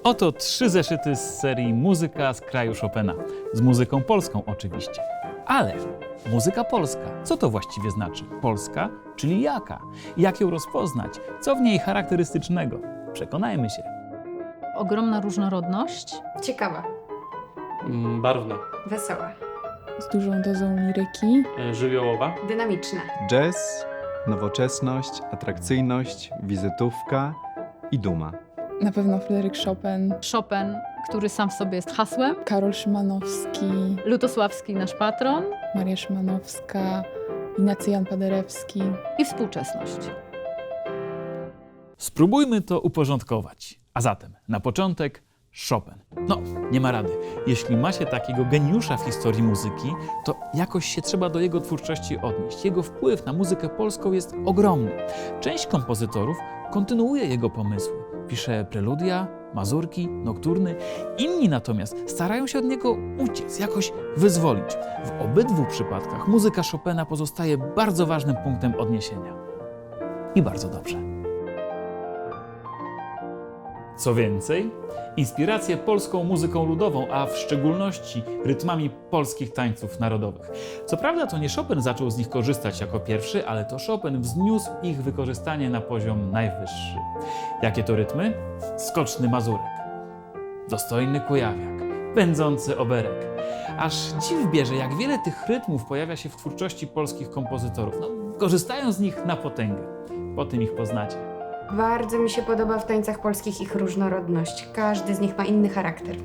Oto 3 zeszyty z serii Muzyka z kraju Chopina. Z muzyką polską oczywiście. Ale muzyka polska, co to właściwie znaczy? Polska, czyli jaka? Jak ją rozpoznać? Co w niej charakterystycznego? Przekonajmy się. Ogromna różnorodność. Ciekawa, Barwna, wesoła, z dużą dozą liryki. żywiołowa, dynamiczna. Jazz, nowoczesność, atrakcyjność, wizytówka i duma. Na pewno Fryderyk Chopin, Chopin, który sam w sobie jest hasłem. Karol Szymanowski, Lutosławski, nasz patron. Maria Szymanowska, Ignacy Jan Paderewski. I współczesność. Spróbujmy to uporządkować. A zatem, na początek Chopin. No, nie ma rady. Jeśli ma się takiego geniusza w historii muzyki, to jakoś się trzeba do jego twórczości odnieść. Jego wpływ na muzykę polską jest ogromny. Część kompozytorów kontynuuje jego pomysły. Pisze preludia, mazurki, nokturny. Inni natomiast starają się od niego uciec, jakoś wyzwolić. W obydwu przypadkach muzyka Chopina pozostaje bardzo ważnym punktem odniesienia. I bardzo dobrze. Co więcej, inspirację polską muzyką ludową, a w szczególności rytmami polskich tańców narodowych. Co prawda to nie Chopin zaczął z nich korzystać jako pierwszy, ale to Chopin wzniósł ich wykorzystanie na poziom najwyższy. Jakie to rytmy? Skoczny mazurek, dostojny kujawiak, pędzący oberek. Aż dziw bierze, jak wiele tych rytmów pojawia się w twórczości polskich kompozytorów. Korzystają z nich na potęgę. Po tym ich poznacie. Bardzo mi się podoba w tańcach polskich ich różnorodność. Każdy z nich ma inny charakter.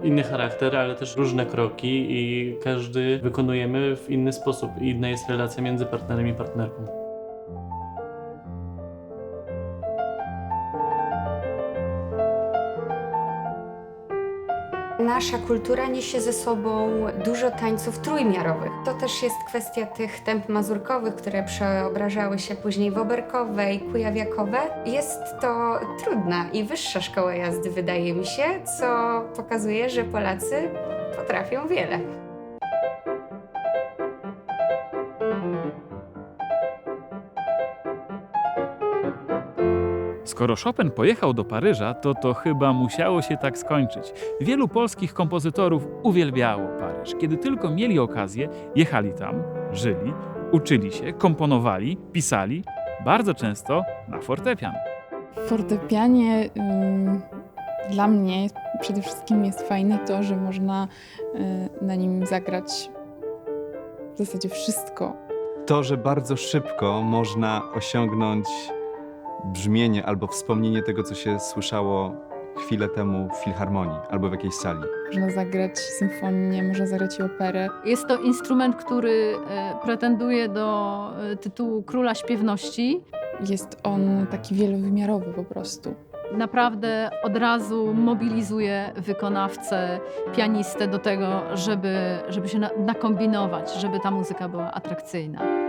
inny charakter, ale też różne kroki i każdy wykonujemy w inny sposób. Inna jest relacja między partnerem i partnerką. Nasza kultura niesie ze sobą dużo tańców trójmiarowych. To też jest kwestia tych temp mazurkowych, które przeobrażały się później w oberkowe i kujawiakowe. Jest to trudna i wyższa szkoła jazdy, wydaje mi się, co pokazuje, że Polacy potrafią wiele. Skoro Chopin pojechał do Paryża, to chyba musiało się tak skończyć. Wielu polskich kompozytorów uwielbiało Paryż. Kiedy tylko mieli okazję, jechali tam, żyli, uczyli się, komponowali, pisali, bardzo często na fortepian. W fortepianie dla mnie przede wszystkim jest fajne to, że można na nim zagrać w zasadzie wszystko. To, że bardzo szybko można osiągnąć brzmienie albo wspomnienie tego, co się słyszało chwilę temu w filharmonii albo w jakiejś sali. Można zagrać symfonię, można zagrać i operę. Jest to instrument, który pretenduje do tytułu króla śpiewności. Jest on taki wielowymiarowy po prostu. Naprawdę od razu mobilizuje wykonawcę, pianistę do tego, żeby się nakombinować, żeby ta muzyka była atrakcyjna.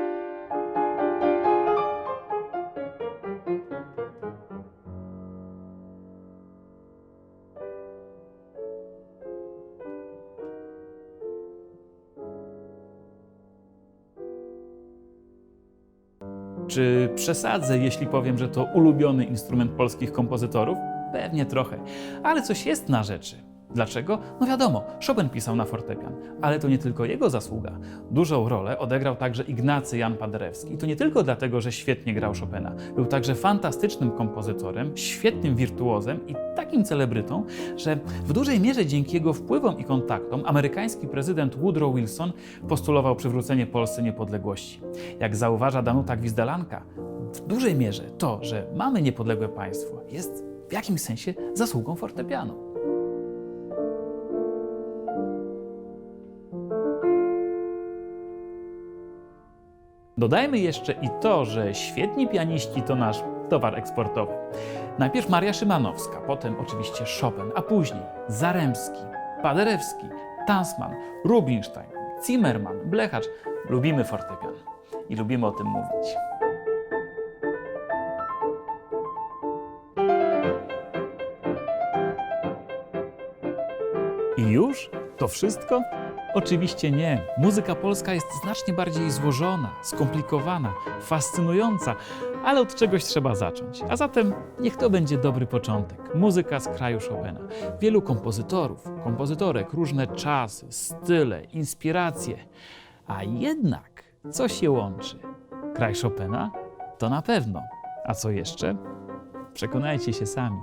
Czy przesadzę, jeśli powiem, że to ulubiony instrument polskich kompozytorów? Pewnie trochę, ale coś jest na rzeczy. Dlaczego? No wiadomo, Chopin pisał na fortepian, ale to nie tylko jego zasługa. Dużą rolę odegrał także Ignacy Jan Paderewski. I to nie tylko dlatego, że świetnie grał Chopina. Był także fantastycznym kompozytorem, świetnym wirtuozem i takim celebrytą, że w dużej mierze dzięki jego wpływom i kontaktom amerykański prezydent Woodrow Wilson postulował przywrócenie Polsce niepodległości. Jak zauważa Danuta Gwizdalanka, w dużej mierze to, że mamy niepodległe państwo, jest w jakimś sensie zasługą fortepianu. Dodajmy jeszcze i to, że świetni pianiści to nasz towar eksportowy. Najpierw Maria Szymanowska, potem oczywiście Chopin, a później Zaremski, Paderewski, Tansman, Rubinstein, Zimmerman, Blechacz. Lubimy fortepian i lubimy o tym mówić. I już? To wszystko? Oczywiście nie. Muzyka polska jest znacznie bardziej złożona, skomplikowana, fascynująca, Ale od czegoś trzeba zacząć. A zatem niech to będzie dobry początek. Muzyka z kraju Chopina. Wielu kompozytorów, kompozytorek, różne czasy, style, inspiracje. A jednak coś je łączy. Kraj Chopina? To na pewno. A co jeszcze? Przekonajcie się sami.